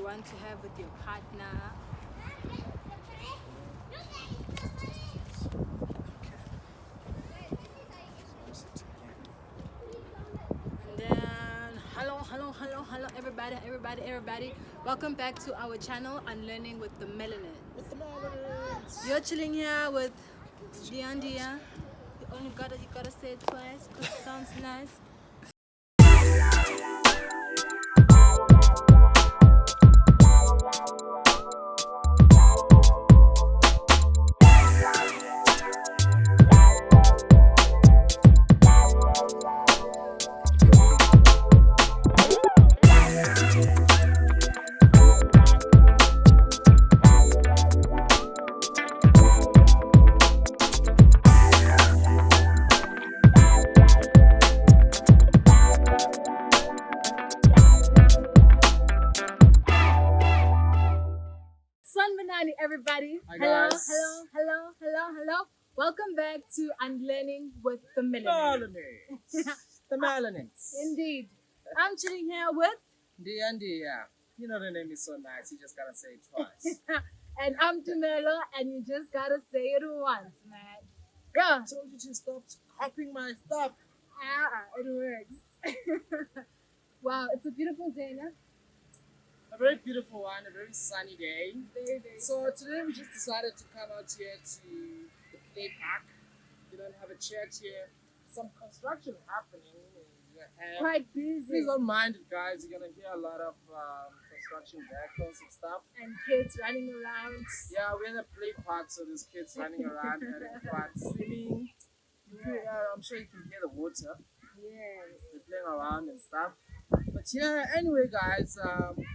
want to have with your partner. And then, hello, everybody. Welcome back to our channel, Unlearning with the Melanins. You're chilling here with Dia. You gotta say it twice because it sounds nice. Everybody. Hi Hello, guys. hello. Welcome back to Unlearning with the Melanins. The Melanins. Indeed. I'm chilling here with Dia. You know the name is so nice, you just gotta say it twice. and I'm Tumelo, and you just gotta say it once, man. Yeah. I told you to stop copying my stuff. It works. Wow, it's a beautiful day, no? A very beautiful one, a very sunny day. Very. So today we just decided to come out here to the play park. We don't have a church here. Some construction happening. Quite busy. Please don't mind it, guys. You're gonna hear a lot of construction vehicles and stuff. And kids running around. Yeah, we're in a play park, so there's kids running around having fun, swimming. I'm sure you can hear the water. Yes. They're playing around and stuff. But yeah, anyway, guys, we're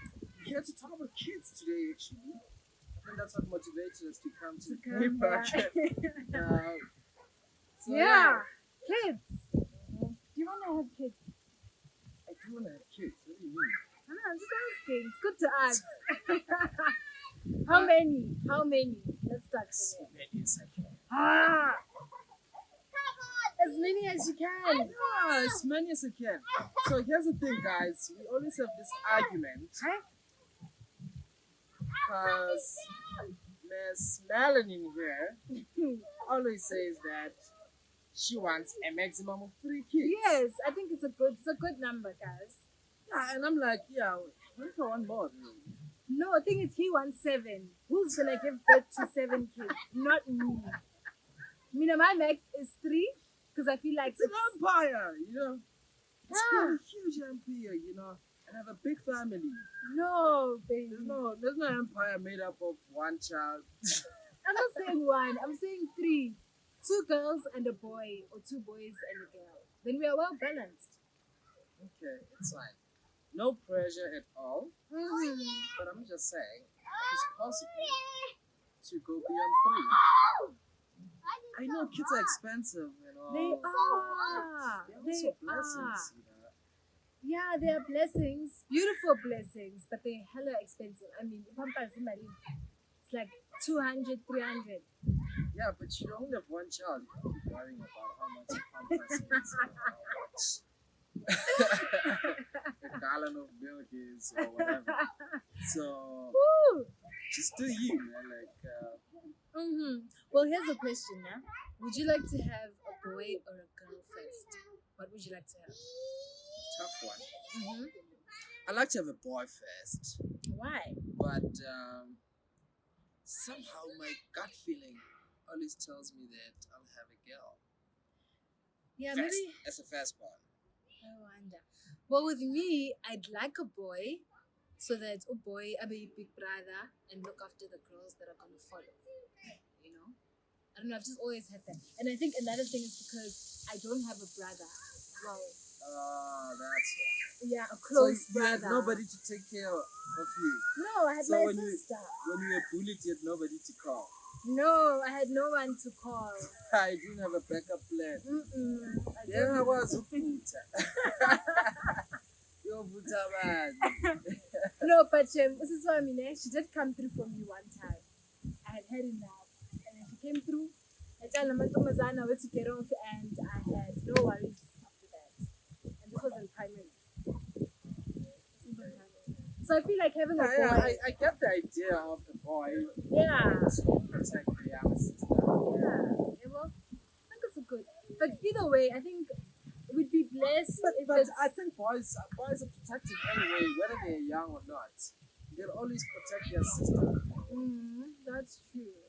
here to talk about kids today, actually. I think that's what motivated us to come to the play park. So, yeah, kids. Do you want to have kids? I do want to have kids. What do you mean? I'm just asking. It's good to ask. How many? Let's start As with it. many as I can. As many as you can. Yeah, as many as I can. So here's the thing, guys. We always have this argument. Because Miss Melanin here always says that she wants a maximum of 3 kids. Yes, I think it's a good number, guys. Yeah, and I'm like, yeah, what if I want more? No, I think it's he wants 7. Who's gonna give birth to 7 kids? Not me. My max is 3 because I feel like It's an empire, you know. It's quite a huge empire, you know. And have a big family. No, baby. There's no empire made up of one child. I'm not saying 1. I'm saying 3. 2 girls and a boy, or 2 boys and a girl. Then we are well balanced. Okay, it's fine. No pressure at all. Mm-hmm. But I'm just saying, it's possible to go beyond 3. I know kids are expensive, you know. They are. They're also blessings, you know. Yeah, they are blessings, beautiful blessings, but they're hella expensive. I mean, it's like 200, 300. Yeah, but you only have 1 child. You can't be worrying about how much pampers is or how much a gallon of milk is or whatever. So, Woo! just do you, man. Well, here's a question now. Would you like to have a boy or a girl first? What would you like to have? Tough one. I'd like to have a boy first, Why? but somehow my gut feeling always tells me that I'll have a girl. Yeah, First, maybe. as a firstborn. I wonder. Well, with me, I'd like a boy so that a boy, I be big brother and look after the girls that are going to follow. You know? I don't know, I've just always had that. And I think another thing is because I don't have a brother. Well, That's right. yeah, a close So you had brother. nobody to take care of you. No, I had So my when sister. when you were bullied, you had nobody to call. No, I had no one to call. I didn't have a backup plan. I Yeah, I don't. was a futa. Yo, futa man. No, but this is what I mean. She did come through for me one time. I had had enough. And then she came through. I told her where to get off, and I had no worries after that. And this was in primary. So I feel like having a boy. Yeah, I get the idea of the boy Yeah. to protect the younger sister. Yeah. Well, I think it's a good. But either way, I think we'd be blessed if But it's. I think boys are protected anyway, whether they're young or not. They'll always protect their sister. That's true.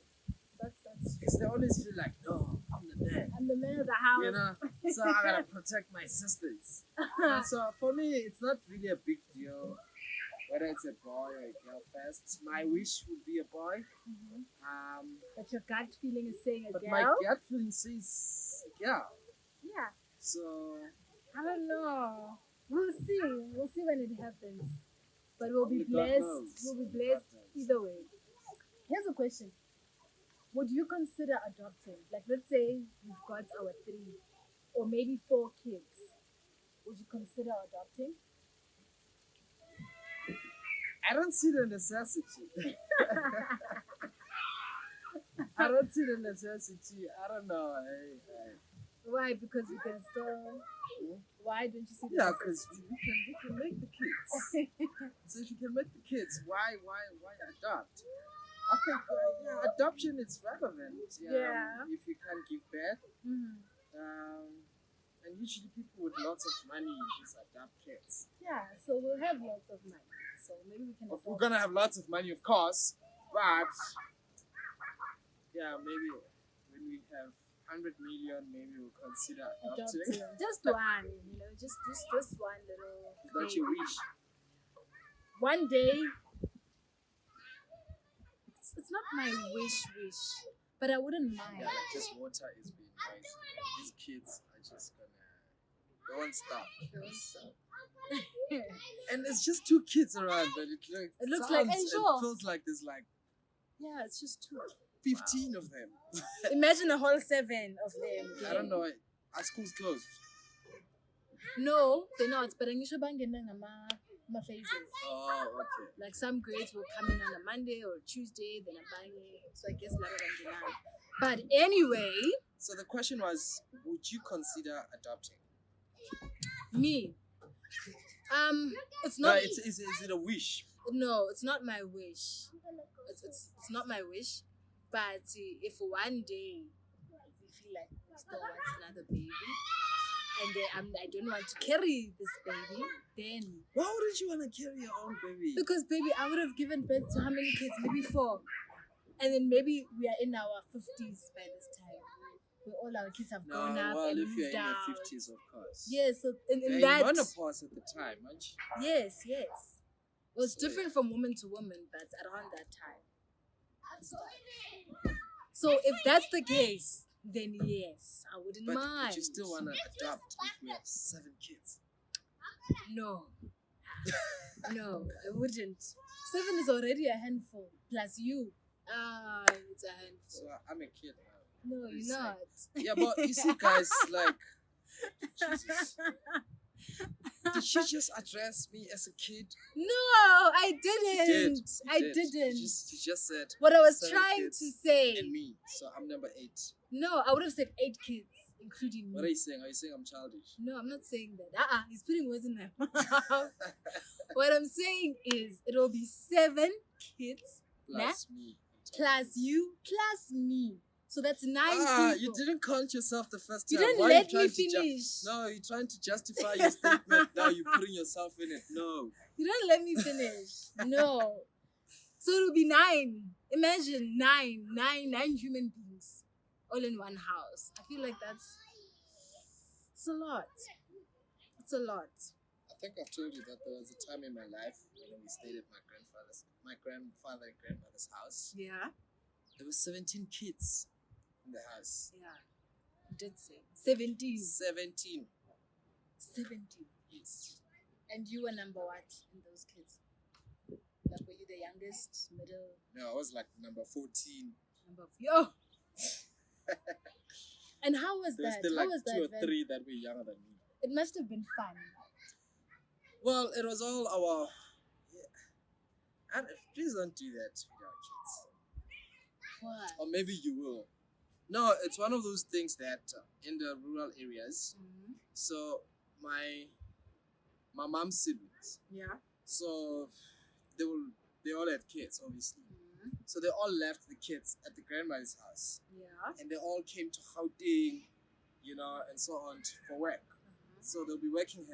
That's true. Because they always feel like, no, I'm the man. I'm the man of the house. You know, so I gotta protect my sisters. So for me, it's not really a big deal whether it's a boy or a girl first. My wish would be a boy. But your gut feeling is saying a But girl. my gut feeling says a girl. Yeah. So I don't know. We'll see. We'll see when it happens. But we'll be only God blessed. knows. We'll be blessed God knows. either way. Here's a question. Would you consider adopting? Like, let's say you've got our 3 or maybe 4 kids. Would you consider adopting? I don't see the necessity. I don't see the necessity. I don't know. Why? Because you can still. Why don't you see the Yeah, because necessity? we can make the kids. So if you can make the kids, why adopt? I think adoption is relevant. Yeah. If you can't give birth, Mhm. and usually people with lots of money just adopt kids. Yeah, so we'll have lots of money. So maybe we can We're adopt. gonna have lots of money, of course, but yeah, maybe when we have 100 million, maybe we'll consider adopting. Adopting. Just one, just one little. Is that baby. your wish? One day. It's not my wish, but I wouldn't mind. Yeah, like this water is being noisy. These kids are just they won't stop. And it's just 2 kids around, but it looks like it feels like there's like Yeah, it's just 2. 15 of them. Imagine a whole 7 of them. I don't know. Our school's closed. No, they're not. But I'm sure my phases. Oh, okay. Like some grades will come in on a Monday or Tuesday, then a banging. So I guess later than July. But anyway, So the question was, would you consider adopting? me. It's No, not. is it a wish? No, it's not my wish. It's not my wish. But if one day we feel like we still want another baby, and I don't want to carry this baby, then Why wouldn't you want to carry your own baby? because baby, I would have given birth to how many kids? Maybe 4, and then maybe we are in our 50s by this time. Where all our kids have grown up well, and if you're moved in out. your 50s, of course. Yes, so in You're that. in menopause at the time, aren't you? Yes. It was So, different from woman to woman, but around that time. So if that's the case, then yes, I wouldn't mind. But you still want to adopt if we have 7 kids. No, I wouldn't. 7 is already a handful. Plus you. It's a handful. So I'm a kid now. No, you're not. Yeah, but you see, guys, like, Jesus. Did she just address me as a kid? No, I didn't. You I did. didn't. You just said What I was 7 trying kids to say. and me. So I'm number 8. No, I would have said 8 kids, including What are me. you saying? Are you saying I'm childish? No, I'm not saying that. He's putting words in my mouth. What I'm saying is it will be 7 kids Plus me. plus you plus me. So that's 9 You people. didn't count yourself the first You time. didn't Why are you let me trying to finish. No, you're trying to justify your statement. Now you're putting yourself in it. No. You don't let me finish. No. So it will be 9. Imagine 9 human beings all in one house. I feel like it's a lot. It's a lot. I think I've told you that there was a time in my life when we stayed at my grandfather and grandmother's house. Yeah. There were 17 kids in the house. Yeah. You did say 17. 17. 17. Yes. And you were number what in those kids? Like, were you the youngest, middle, No, I was like number 14. number? Yo. And how was There was that? still How like was 2 that? or Then? 3 that were younger than me. It must have been fun. Well, it was all our. And please don't do that to your kids. What? Or maybe you will. No, it's one of those things that in the rural areas. Mhm. So my mom's siblings. Yeah. So they all had kids, obviously. So they all left the kids at the grandmother's house, Yeah. and they all came to Gauteng, and so on for work. So they'll be working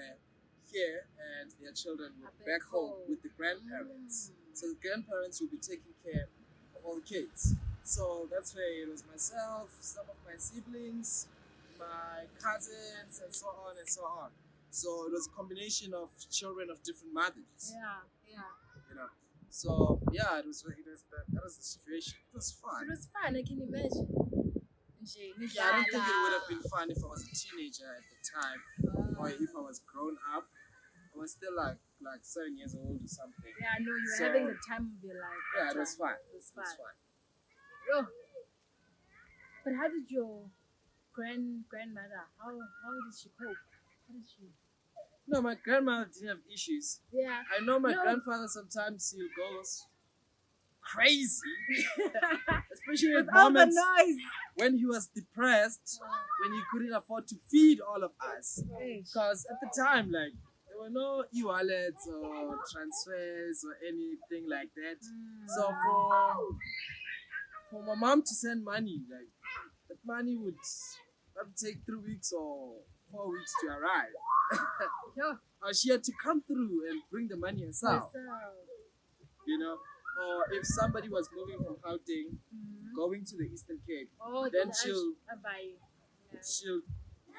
here, and their children will be back home with the grandparents. So the grandparents will be taking care of all the kids. So that's where it was myself, some of my siblings, my cousins, and so on and so on. So it was a combination of children of different mothers. Yeah. So yeah, that was the situation. It was fun. It was fun, I can imagine. Yeah, I don't think it would have been fun if I was a teenager at the time, or if I was grown up. I was still like 7 years old or something. Yeah, no, you were So, having the time of your life. Yeah, it was fun. It was It was fun. fun. Oh. But how did your grandmother, how did she cope? How did she? No, my grandmother didn't have issues. Yeah. I know my grandfather sometimes he'll go crazy, especially at With all the moments noise. when he was depressed, when he couldn't afford to feed all of us. Hey. Because at the time, like, there were no e-wallets or transfers or anything like that. So for my mom to send money, like, that money would probably take 3 weeks or 4 weeks to arrive. Yeah. She had to come through and bring the money herself, or if somebody was moving from Gauteng, going to the Eastern Cape, then she'll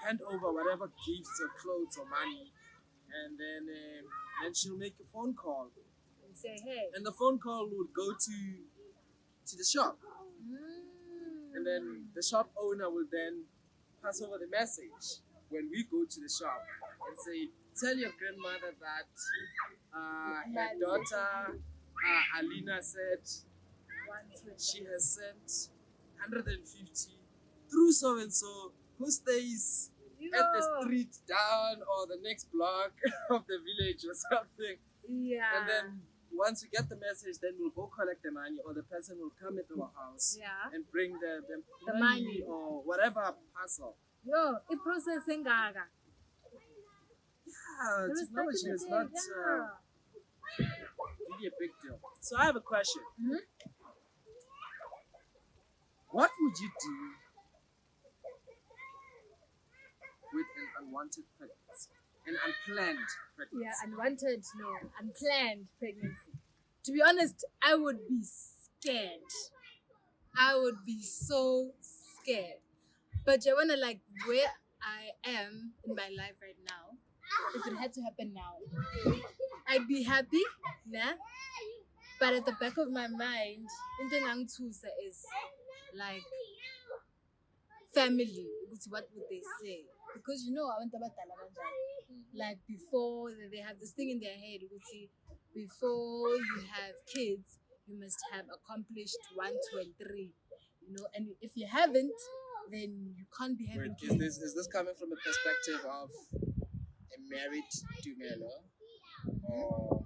hand over whatever gifts or clothes or money, and then she'll make a phone call And say, hey. and the phone call would go to the shop, and then the shop owner will then pass over the message when we go to the shop and say, tell your grandmother that her daughter Alina said she has sent 150 through so and so who stays at the street down or the next block of the village or something. Yeah. And then once we get the message, then we'll go collect the money, or the person will come at our house and bring the money or whatever parcel. Yo, it processing gaga. Yeah, technology is not really a big deal. So I have a question. What would you do with an unwanted pregnancy? An unplanned pregnancy? Yeah, unplanned pregnancy. To be honest, I would be scared. I would be so scared. But you wanna like where I am in my life right now, if it had to happen now, I'd be happy, nah? But at the back of my mind, into ngangithusa is like family. What would they say? Because abantu abadala kanjani. Like before they have this thing in their head, before you have kids, you must have accomplished 1, 2, and 3. And if you haven't, then you can't be having kids. Is this coming from a perspective of a married Dumelo or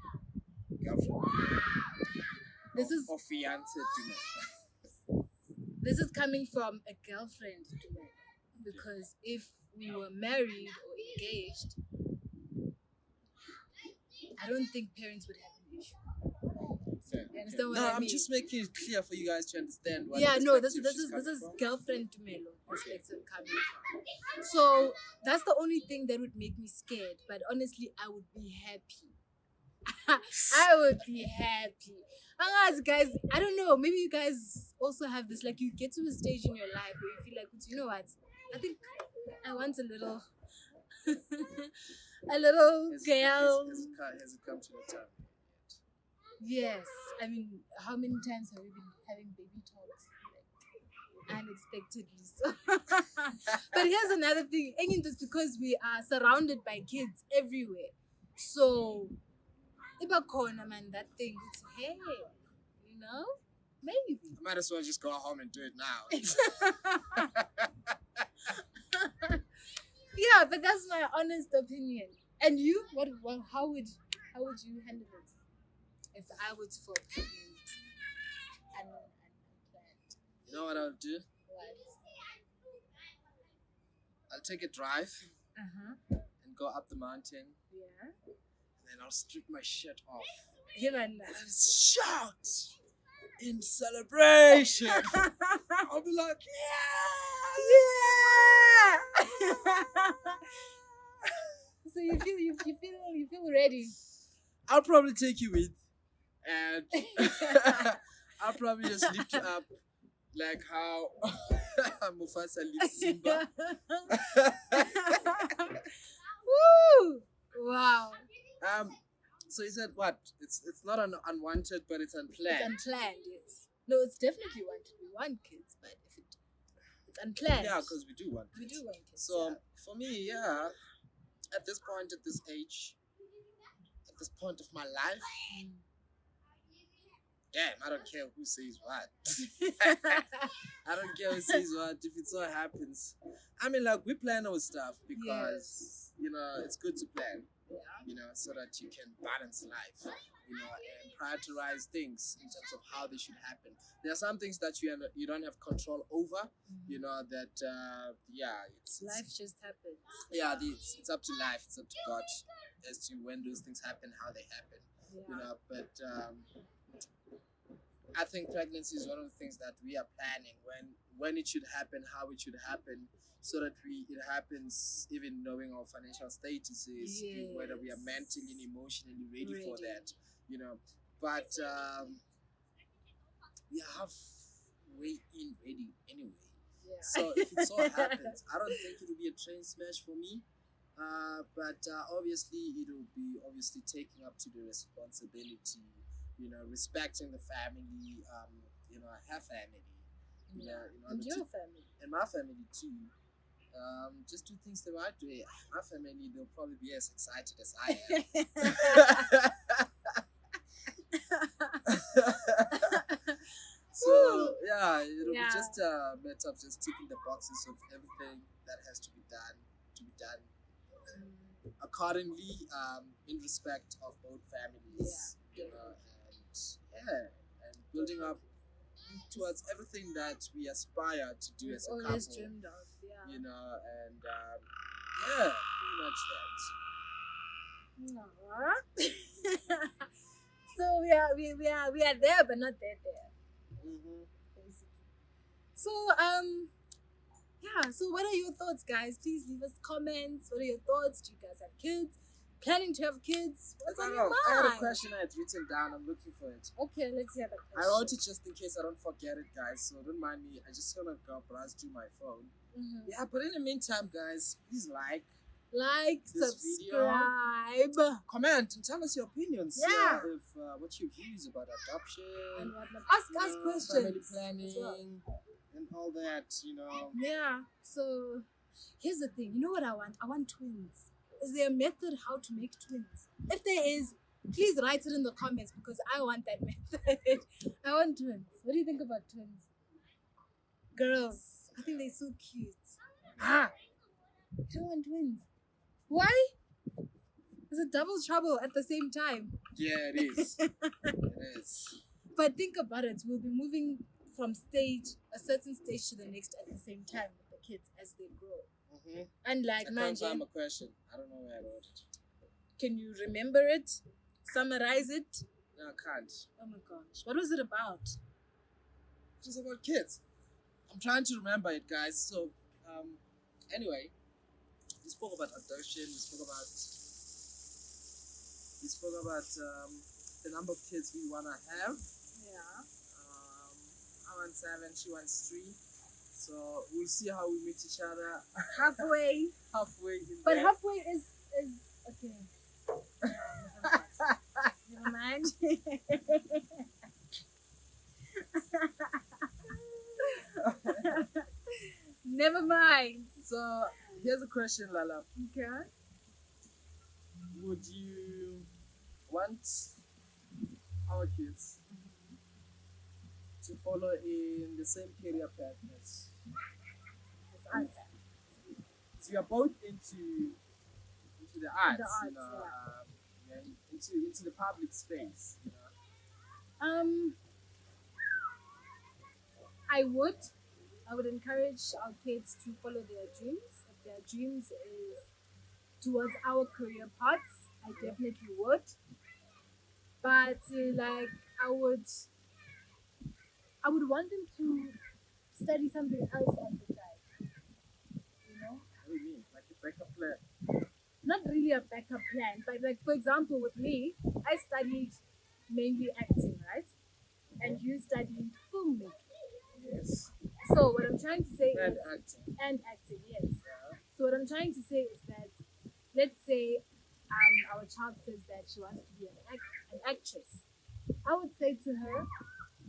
girlfriend? Or fiance Dumelo? This is coming from a girlfriend Dumelo, because if we were married or engaged, I don't think parents would have an issue. You understand what I mean? I'm just making it clear for you guys to understand what. This is girlfriend Dumelo perspective coming from. So that's the only thing that would make me scared. But honestly, I would be happy. I would be happy. Guys, I don't know. Maybe you guys also have this. Like you get to a stage in your life where you feel like, you know what? I think I want a little, girl. Has it come to the time? Yes. I mean, how many times have we been having baby talks? Like, unexpectedly. So. But here's another thing. Again, just because we are surrounded by kids everywhere. So, ibakhona man, that thing. It's, hey, maybe. I might as well just go home and do it now. Yeah, but that's my honest opinion. And you, how would you handle it if I was for pregnant and unplanned? You know what I'll do? What? I'll take a drive and go up the mountain. Yeah. And then I'll strip my shirt off. Him and shout in celebration. I'll be like, yeah. So you feel ready. I'll probably take you with, and I'll probably just lift you up like how Mufasa lifts Simba. Woo! Wow. So you said what? It's not unwanted, but it's unplanned. It's unplanned, yes. No, it's definitely wanted. We want kids, but if it's unplanned. Yeah, because we do want kids. We do want kids. So for me, yeah, at this point, at this age, at this point of my life, damn, I don't care who says what. I don't care who says what. If it so happens, I mean, like, we plan our stuff because you know it's good to plan. You know, so that you can balance life, you know, and prioritize things in terms of how they should happen. There are some things that you don't have control over, you know, that it's life just happens. Yeah, it's up to life, it's up to God as to when those things happen, how they happen, you know. But I think pregnancy is one of the things that we are planning when it should happen, how it should happen, so that it happens even knowing our financial statuses, whether we are mentally and emotionally ready for that, you know. But we are halfway in ready anyway. Yeah. So if it so happens, I don't think it will be a train smash for me. But obviously it will be taking up to the responsibility, you know, respecting the family, you know, her family, you know, and your family, and my family too. Just do things the right way. My family, they'll probably be as excited as I am. So yeah, it'll be just a matter of just ticking the boxes of everything that has to be done accordingly, in respect of both families, you know, and building up towards everything that we aspire to do as a couple. Always dreamed of, you know, and pretty much that. So we are there, but not there. Basically. So so what are your thoughts, guys? Please leave us comments. What are your thoughts? Do you guys have kids? Planning to have kids? What's on your mind? I had a question I had written down. I'm looking for it. Okay, let's hear the question. I wrote it just in case I don't forget it, guys. So don't mind me. I just gonna go browse through my phone. Yeah, but in the meantime, guys, please like, subscribe, video, comment, and tell us your opinions. Yeah. If what your views about adoption and whatnot. Ask us questions. Family planning and all that. You know. Yeah. So here's the thing. You know what I want? I want twins. Is there a method how to make twins? If there is, please write it in the comments because I want that method. I want twins. What do you think about twins? Girls, I think they're so cute. I don't want twins. Why? It's a double trouble at the same time. Yeah, it is. It is. But think about it. We'll be moving from a certain stage to the next at the same time with the kids as they grow. And like, man, I have a question. I don't know where I wrote it. Can you remember it? Summarize it? No, I can't. Oh my gosh. What was it about? It was about kids. I'm trying to remember it, guys. So, anyway, we spoke about adoption. We spoke about the number of kids we wanna have. Yeah. I want 7. She wants 3. So we'll see how we meet each other. Halfway. But there. halfway is okay. Never mind. Never mind. So here's a question, Lala. Okay. Would you want our kids to follow in the same career path as us? So you're both into the arts, you know, into the public space, you know. I would encourage our kids to follow their dreams. If their dreams is towards our career paths, I definitely would. but like I would want them to study something else on the side, you know? What do you mean? Like a backup plan? Not really a backup plan, but like for example, with me, I studied mainly acting, right? And you studied filmmaking. Yes. So what I'm trying to say And is acting. and acting, yes. Yeah. So what I'm trying to say is that let's say our child says that she wants to be an actress. I would say to her,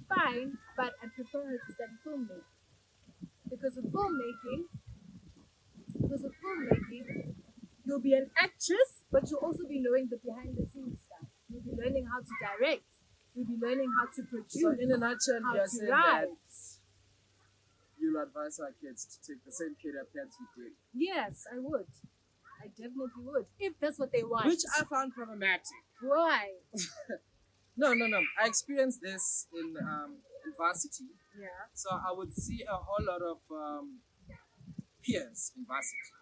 fine, but I prefer her to study filmmaking because with filmmaking, you'll be an actress, but you'll also be knowing the behind the scenes stuff. You'll be learning how to direct. You'll be learning how to produce. So in a nutshell, how you're to saying write. that you'll advise our kids to take the same career paths we did. Yes, I would. I definitely would. If that's what they want. Which I found problematic. Why? No. I experienced this in varsity. Yeah. So I would see a whole lot of peers in varsity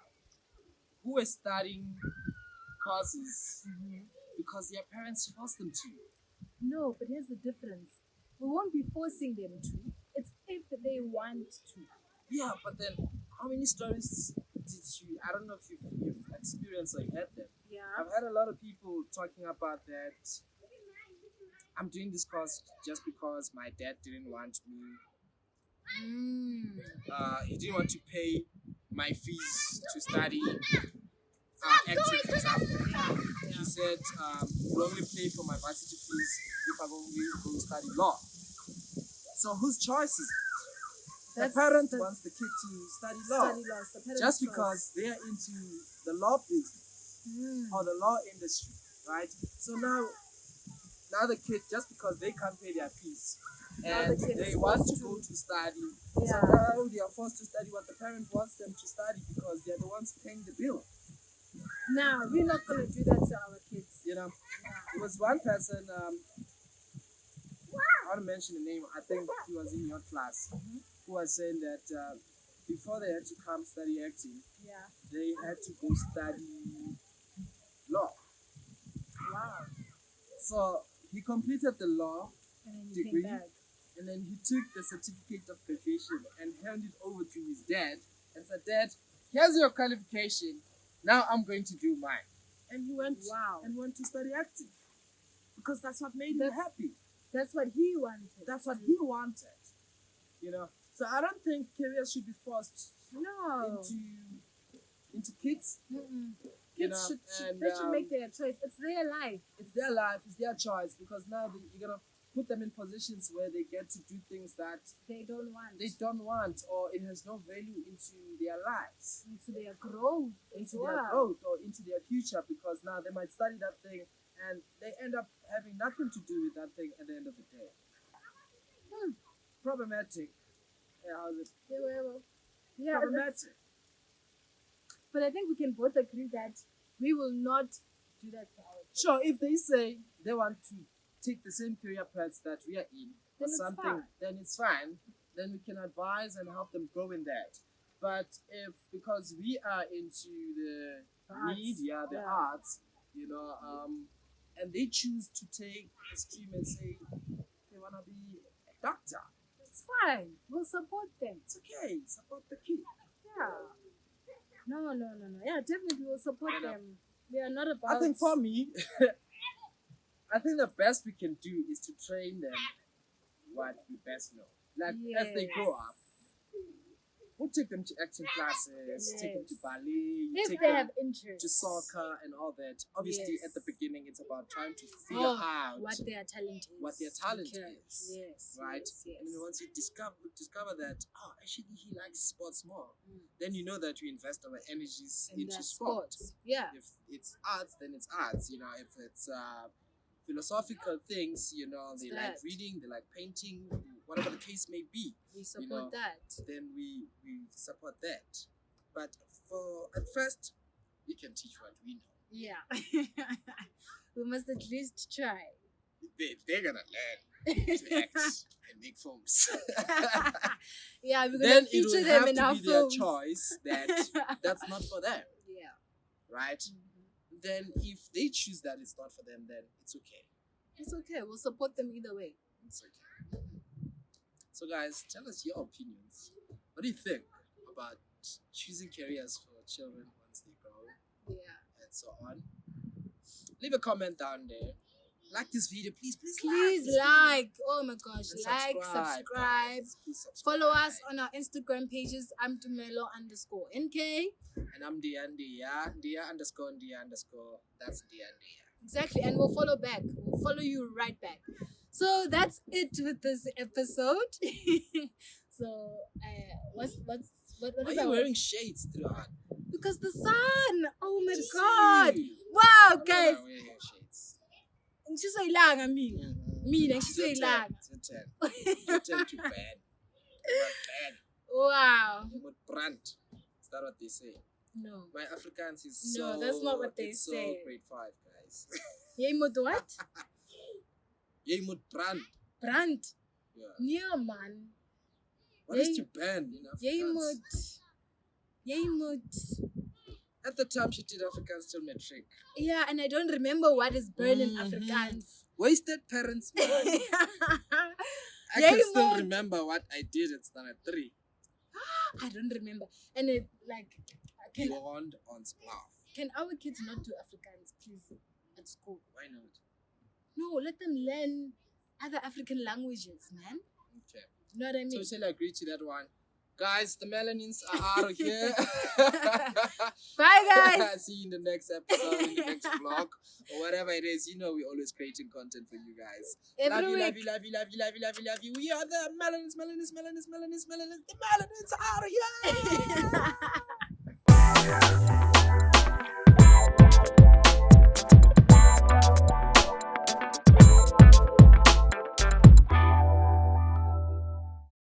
who were studying courses because their parents forced them to. No, but here's the difference. We won't be forcing them to. It's if they want to. Yeah, but then how many stories did you? I don't know if you've experienced or heard them. Yeah. I've had a lot of people talking about that. I'm doing this course just because my dad didn't want me. He didn't want to pay my fees to study acting, for example. He said, "Will only pay for my varsity fees if I only go study law." So whose choice is it? The parent wants the kid to study law, just because they are into the law business or the law industry, right? So now the kid, just because they can't pay their fees and they want to go to study, so now they are forced to study what the parent wants them to study because they're the ones paying the bill. Now, we're not going to do that to our kids. You know, there was one person, I want to mention the name, I think he was in your class, who was saying that before they had to come study acting, they had to go study law. Wow. So he completed the law And then you degree, came back. and then he took the certificate of graduation and handed it over to his dad and said, "Dad, here's your qualification. Now I'm going to do mine." And he went and went to study acting because that's what made him happy. That's what he wanted. That's what he wanted. You know, so I don't think careers should be forced into kids. Kids should make their choice. It's their life. It's their life. It's their choice because now you're gonna put them in positions where they get to do things that They don't want. they don't want, or it has no value into their lives, Into their growth. into their growth, or into their future, because now they might study that thing and they end up having nothing to do with that thing at the end of the day. Problematic. Yeah, how's it? Yeah, Problematic. but I think we can both agree that we will not do that to our kids. Sure, if they say they want to take the same career paths that we are in, or Then it's something, fine. then it's fine. Then we can advise and help them grow in that. But if, because we are into the media, the arts, you know, and they choose to take a stream and say they want to be a doctor, It's fine. We'll support them. it's okay. Support the kid. Yeah. No. Yeah, definitely we'll support them. We are not about. I think for me, I think the best we can do is to train them what we best know. Like as they grow up, we'll take them to acting classes, take them to ballet, if take they them have interest to soccer and all that. Obviously, Yes. at the beginning, it's about trying to figure out what their talent is. what their talent Okay. is, Yes. right? Yes. And then once you discover that, oh, actually he likes sports more, then you know that we invest our energies And into their sport. sports. Yeah. If it's arts, then it's arts. You know, if it's philosophical things, you know, they like that. reading, they like painting, whatever the case may be, We support know, that. then we support that. But at first, we can teach what we know. Yeah. We must at least try. They're gonna learn to act and make films. Yeah, we're Then gonna it feature will them have in to our be their films. choice that that's not for them, Yeah. right? Then if they choose that it's not for them, then it's okay. It's okay. We'll support them either way. It's okay. So, guys, tell us your opinions. What do you think about choosing careers for children once they grow Yeah. and so on? Leave a comment down there. Like this video, please Please this like. Oh my gosh. video. And Like, subscribe. guys. Please subscribe. Follow us on our Instagram pages. I'm Tumelo_NK. And I'm Dia_Ndia. Dia_Ndia_. That's Dia. Exactly. And we'll follow back. We'll follow you right back. So that's it with this episode. So what Why is are you our... wearing shades throughout? Because the sun. Oh my Just God. see. Wow, I'm guys. not wearing shades. Ngisayilanga mina. Mm-hmm. Mina It's your ngisayilanga. turn. It's your turn to ban. Ban. Wow. You would brand. Is that what they say? No. My Afrikaans is No, so... that's not what they it's say. so grade 5, guys. Jy moet what? Jy moet brand. Brand. Yeah. Nee man. What is to ban in Afrikaans? Jy moet. At the time she did Afrikaans till matric. Yeah, and I don't remember what is burn in Mhm. Afrikaans. Wasted parents' money. I Jy can still moet. remember what I did at standard 3. I don't remember. And it like Blonde on splaff. can our kids not do Afrikaans, please, at school? Why not? No, let them learn other African languages, man. Okay. You know what I mean? Totally agree to that one. Guys, the Melanins are out of here. Bye, guys. See you in the next episode, in the next vlog, or whatever it is. You know, we're always creating content for you guys. Every love you, week. love you, love you, love you, love you, love you, love you. We are the Melanins, Melanins, Melanins, Melanins, Melanins. The Melanins are out of here.